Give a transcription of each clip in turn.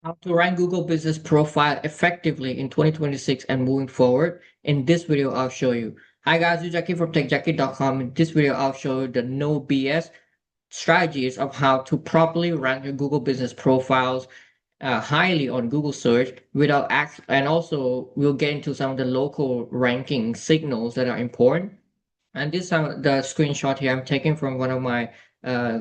How to rank Google Business Profile effectively in 2026 and moving forward. In this video, I'll show you. Hi guys, this is Jackie from techjackie.com. In this video, I'll show you the no BS strategies of how to properly rank your Google Business Profiles highly on Google search without and also we'll get into some of the local ranking signals that are important. And this the screenshot here I'm taking from one of my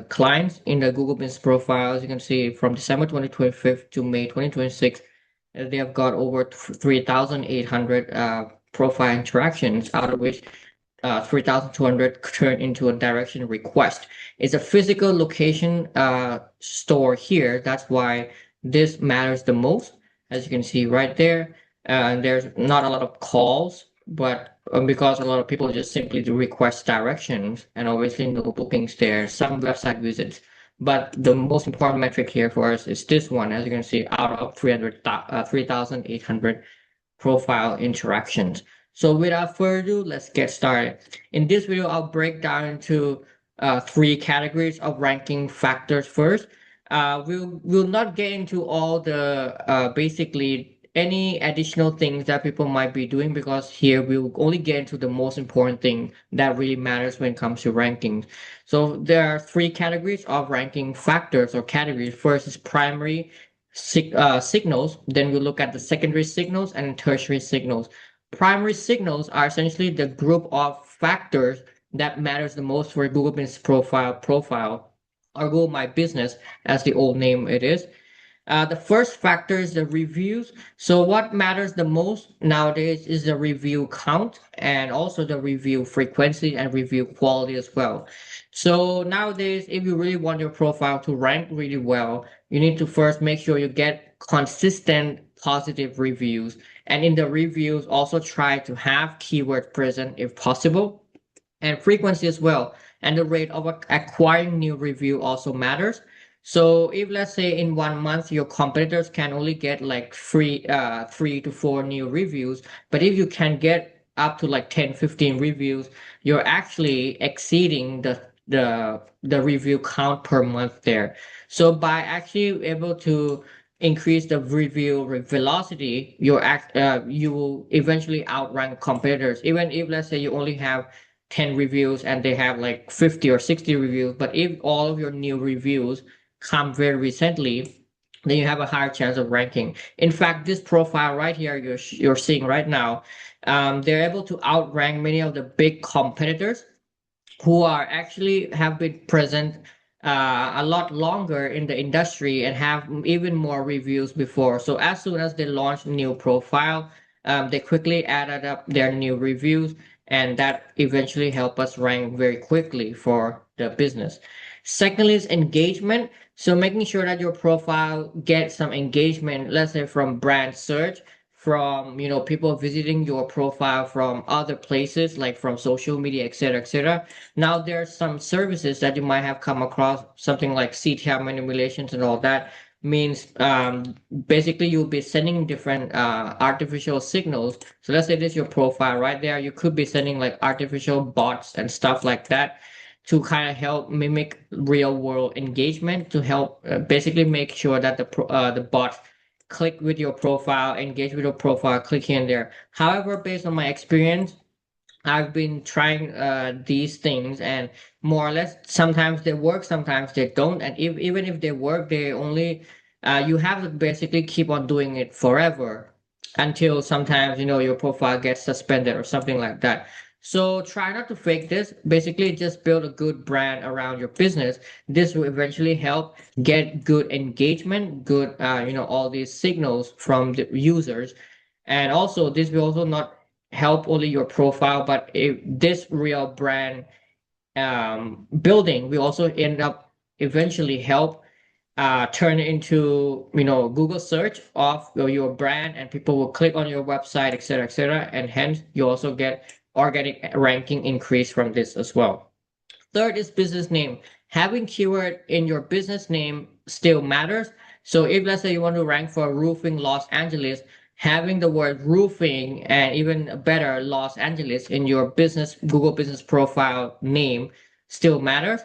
clients in the Google Business Profile. As you can see, from December 2025 to May 2026, they have got over 3,800 profile interactions, out of which 3,200 turned into a direction request. It's a physical location store here. That's why this matters the most. As you can see right there, there's not a lot of calls, but because a lot of people just simply do request directions and obviously no bookings there, some website visits. But the most important metric here for us is this one. As you can see, out of 3,800 profile interactions. So without further ado, let's get started. In this video, I'll break down into three categories of ranking factors first. We'll not get into all the basically any additional things that people might be doing, because here we'll only get into the most important thing that really matters when it comes to rankings. So there are three categories of ranking factors or categories. First is primary signals. Then we look at the secondary signals and tertiary signals. Primary signals are essentially the group of factors that matters the most for Google Business Profile or Google My Business, as the old name it is. The first factor is the reviews. So what matters the most nowadays is the review count and also the review frequency and review quality as well. So nowadays, if you really want your profile to rank really well, you need to first make sure you get consistent positive reviews. And in the reviews, also try to have keywords present if possible, and frequency as well. And the rate of acquiring new review also matters. So if let's say in 1 month your competitors can only get like 3 to 4 new reviews, but if you can get up to like 10, 15 reviews, you're actually exceeding the review count per month there. So by actually able to increase the review velocity, you will eventually outrank competitors. Even if let's say you only have 10 reviews and they have like 50 or 60 reviews, but if all of your new reviews come very recently, then you have a higher chance of ranking. In fact, this profile right here you're seeing right now, they're able to outrank many of the big competitors who are actually have been present a lot longer in the industry and have even more reviews before. So as soon as they launch a new profile, they quickly added up their new reviews, and that eventually help us rank very quickly for the business. Secondly is engagement. So making sure that your profile gets some engagement, let's say from brand search, from people visiting your profile from other places like from social media, etc., etc. Now there's some services that you might have come across, something like CTR manipulations and all that. Means basically you'll be sending different artificial signals. So let's say this is your profile right there. You could be sending like artificial bots and stuff like that to kind of help mimic real world engagement, to help basically make sure that the bots click with your profile, engage with your profile, click here and there. However, based on my experience, I've been trying these things, and more or less sometimes they work, sometimes they don't. And even if they work, they only you have to basically keep on doing it forever until sometimes your profile gets suspended or something like that. So try not to fake this. Basically, just build a good brand around your business. This will eventually help get good engagement, good all these signals from the users. And also this will also not help only your profile, but if this real brand building will also end up eventually help turn into Google search of your brand, and people will click on your website, etc., etc., and hence you also get organic ranking increase from this as well. Third is business name. Having keyword in your business name still matters. So if let's say you want to rank for roofing Los Angeles, having the word roofing and even better Los Angeles in your business Google Business Profile name still matters.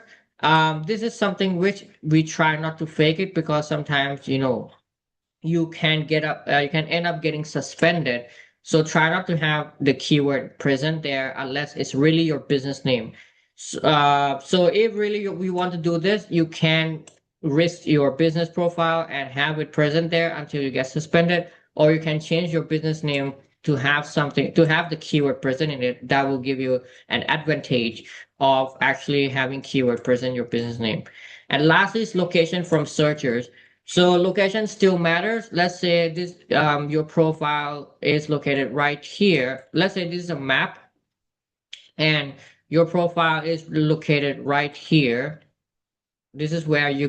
This is something which we try not to fake it, because sometimes you can you can end up getting suspended. So try not to have the keyword present there unless it's really your business name. So if really you want to do this, you can risk your business profile and have it present there until you get suspended, or you can change your business name to have something to have the keyword present in it. That will give you an advantage of actually having keyword present in your business name. And lastly is location from searchers. So location still matters. Let's say this your profile is located right here. Let's say this is a map and your profile is located right here. This is where you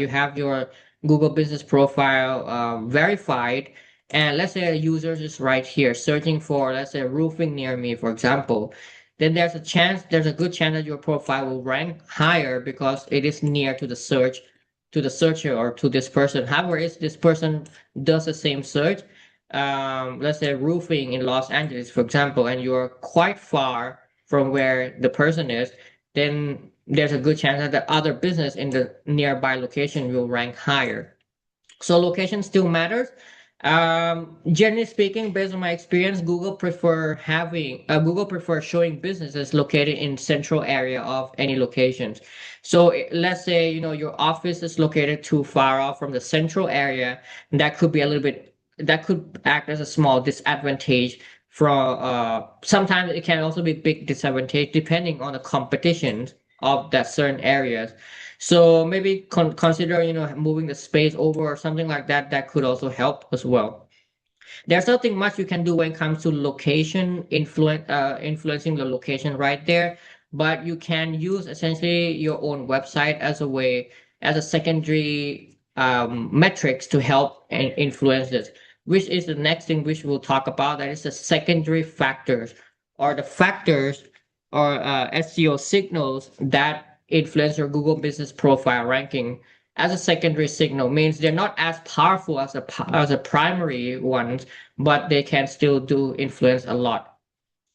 have your Google Business Profile verified. And let's say a user is right here searching for, let's say, roofing near me, for example. Then there's a good chance that your profile will rank higher because it is near to to the searcher or to this person. However, if this person does the same search, let's say roofing in Los Angeles, for example, and you're quite far from where the person is, then there's a good chance that the other business in the nearby location will rank higher. So location still matters. Generally speaking, based on my experience, Google prefer showing businesses located in central area of any locations. So let's say your office is located too far off from the central area, that could be a little bit that could act as a small disadvantage. From sometimes it can also be big disadvantage depending on the competitions of that certain areas. So maybe consider, moving the space over or something like that. That could also help as well. There's nothing much you can do when it comes to influencing the location right there, but you can use essentially your own website as a way, as a secondary metrics to help and influence this, which is the next thing which we'll talk about. That is the secondary factors or the factors or SEO signals that influence your Google Business Profile ranking as a secondary signal. Means they're not as powerful as a primary ones, but they can still do influence a lot.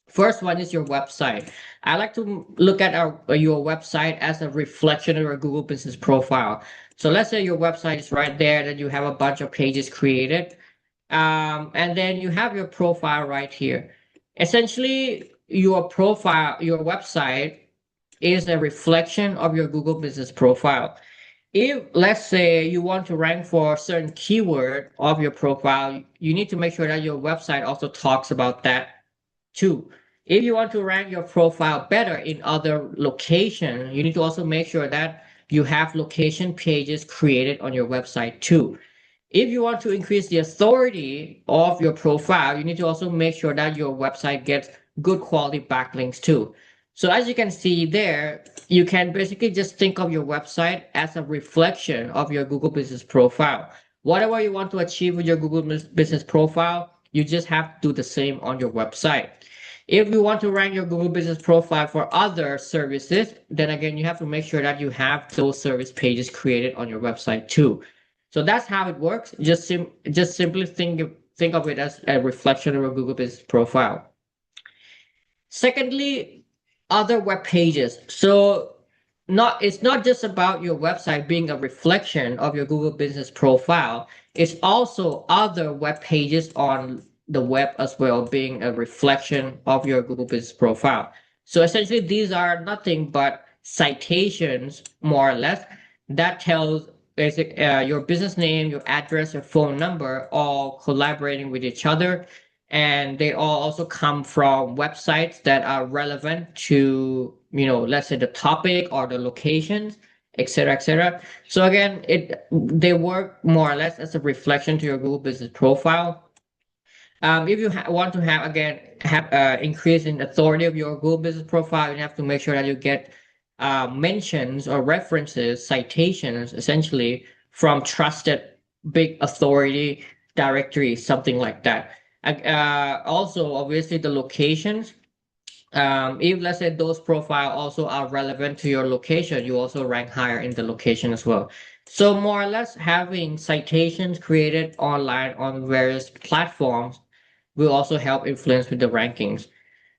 First one is your website. I like to look at your website as a reflection of your Google Business Profile. So let's say your website is right there, that you have a bunch of pages created, and then you have your profile right here. Essentially, your website is a reflection of your Google Business Profile. If let's say you want to rank for a certain keyword of your profile, you need to make sure that your website also talks about that too. If you want to rank your profile better in other locations, you need to also make sure that you have location pages created on your website too. If you want to increase the authority of your profile, you need to also make sure that your website gets good quality backlinks too. So as you can see there, you can basically just think of your website as a reflection of your Google Business Profile. Whatever you want to achieve with your Google Business Profile, you just have to do the same on your website. If you want to rank your Google Business Profile for other services, then again, you have to make sure that you have those service pages created on your website too. So that's how it works. Just simply think of it as a reflection of a Google Business Profile. Secondly, other web pages. So not it's not just about your website being a reflection of your Google Business Profile. It's also other web pages on the web as well being a reflection of your Google Business Profile. So essentially, these are nothing but citations, more or less, that tells your business name, your address, your phone number, all collaborating with each other, and they all also come from websites that are relevant to, let's say the topic or the locations, etc., etc. So again, they work more or less as a reflection to your Google Business Profile. If you want to have again have increase in authority of your Google Business Profile, you have to make sure that you get mentions or references, citations, essentially from trusted big authority directories, something like that. Also, obviously, the locations. If let's say those profile also are relevant to your location, you also rank higher in the location as well. So more or less, having citations created online on various platforms will also help influence with the rankings.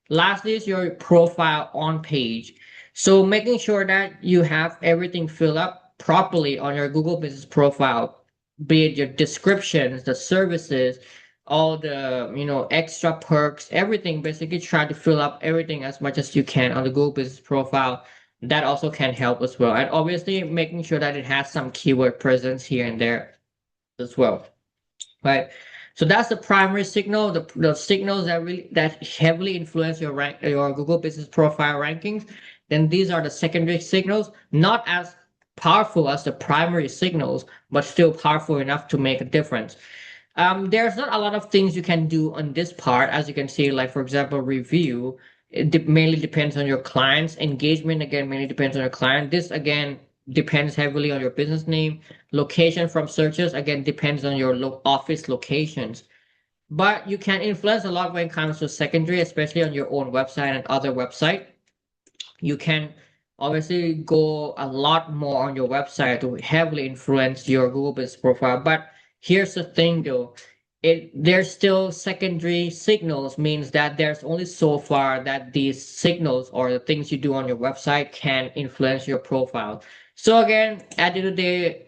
Lastly is your profile on page. So making sure that you have everything filled up properly on your Google Business Profile. be it your descriptions, the services, all the extra perks, everything. Basically, try to fill up everything as much as you can on the Google Business Profile. That also can help as well, and obviously making sure that it has some keyword presence here and there as well, right? So that's the primary signal, the signals that heavily influence your Google Business Profile rankings. Then these are the secondary signals, not as powerful as the primary signals, but still powerful enough to make a difference. There's not a lot of things you can do on this part, as you can see, like for example, review. Mainly depends on your client's engagement. Again, mainly depends on your client. This again depends heavily on your business name. Location from searches again depends on your office locations. But you can influence a lot when it comes to secondary, especially on your own website and other website. You can obviously go a lot more on your website to heavily influence your Google Business Profile. But here's the thing though, there's still secondary signals, means that there's only so far that these signals or the things you do on your website can influence your profile. So again, at the end of the day,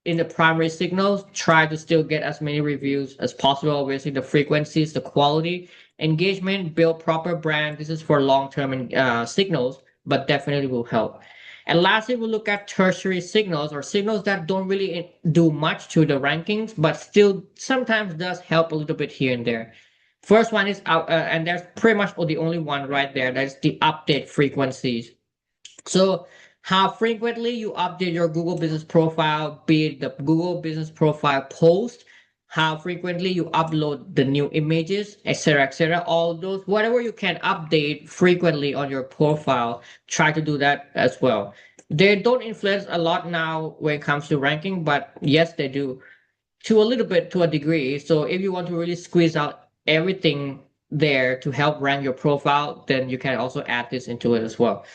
in the primary signals, try to still get as many reviews as possible. Obviously, the frequencies, the quality, engagement, build proper brand. This is for long-term signals, but definitely will help. And lastly, we'll look at tertiary signals, or signals that don't really do much to the rankings, but still sometimes does help a little bit here and there. First one is and there's pretty much the only one right there. That's the update frequencies. So how frequently you update your Google Business Profile, be it the Google Business Profile post, how frequently you upload the new images, etc., etc. All those, whatever you can update frequently on your profile, try to do that as well. They don't influence a lot now when it comes to ranking, but yes, they do to a little bit, to a degree. So if you want to really squeeze out everything there to help rank your profile, then you can also add this into it as well.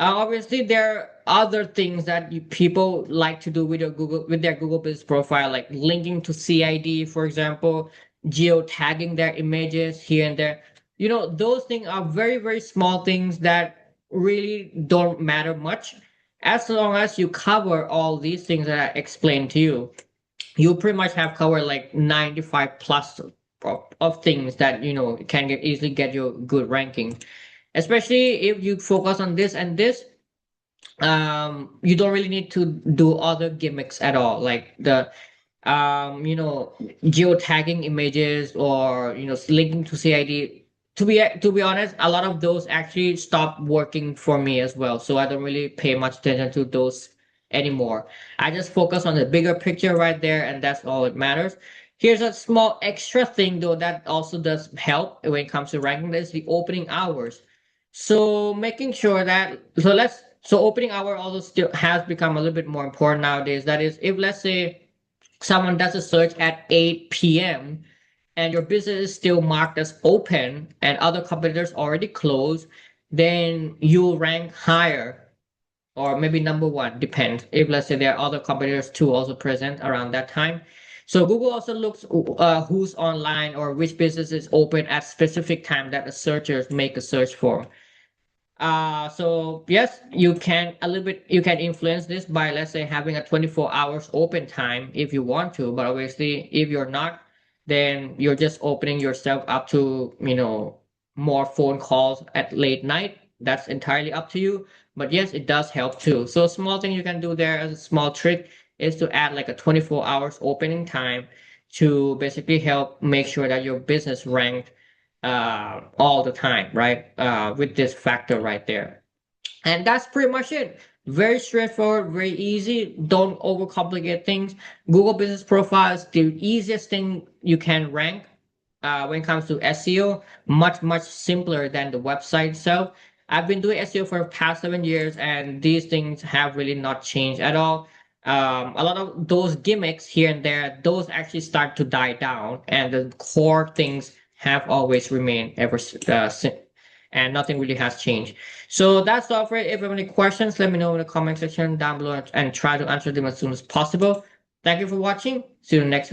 Obviously, there are other things that people like to do with their Google Business Profile, like linking to CID, for example, geo-tagging their images here and there. Those things are very, very small things that really don't matter much. As long as you cover all these things that I explained to you, you pretty much have covered like 95 plus of things that can easily get you a good ranking, especially if you focus on this and this. You don't really need to do other gimmicks at all, like the geotagging images, or linking to CID. To be honest, a lot of those actually stopped working for me as well, so I don't really pay much attention to those anymore. I just focus on the bigger picture right there, and that's all that matters. Here's a small extra thing though that also does help when it comes to ranking. That's the opening hours. So making sure that opening hour also still has become a little bit more important nowadays. That is, if let's say someone does a search at 8 p.m. and your business is still marked as open and other competitors already closed, then you'll rank higher, or maybe number one, depends. If let's say there are other competitors too also present around that time. So Google also looks who's online or which business is open at specific time that the searchers make a search for. So yes, you can influence this by, let's say, having a 24 hours open time if you want to, but obviously if you're not, then you're just opening yourself up to, more phone calls at late night. That's entirely up to you. But yes, it does help too. So a small thing you can do there as a small trick is to add like a 24 hours opening time to basically help make sure that your business ranked all the time, right? With this factor right there. And that's pretty much it. Very straightforward, very easy. Don't overcomplicate things. Google Business Profile is the easiest thing you can rank when it comes to SEO. Much, much simpler than the website itself. I've been doing SEO for the past 7 years, and these things have really not changed at all. A lot of those gimmicks here and there, those actually start to die down, and the core things have always remained ever since, and nothing really has changed. So that's all for it. If you have any questions, let me know in the comment section down below, and try to answer them as soon as possible. Thank you for watching. See you next.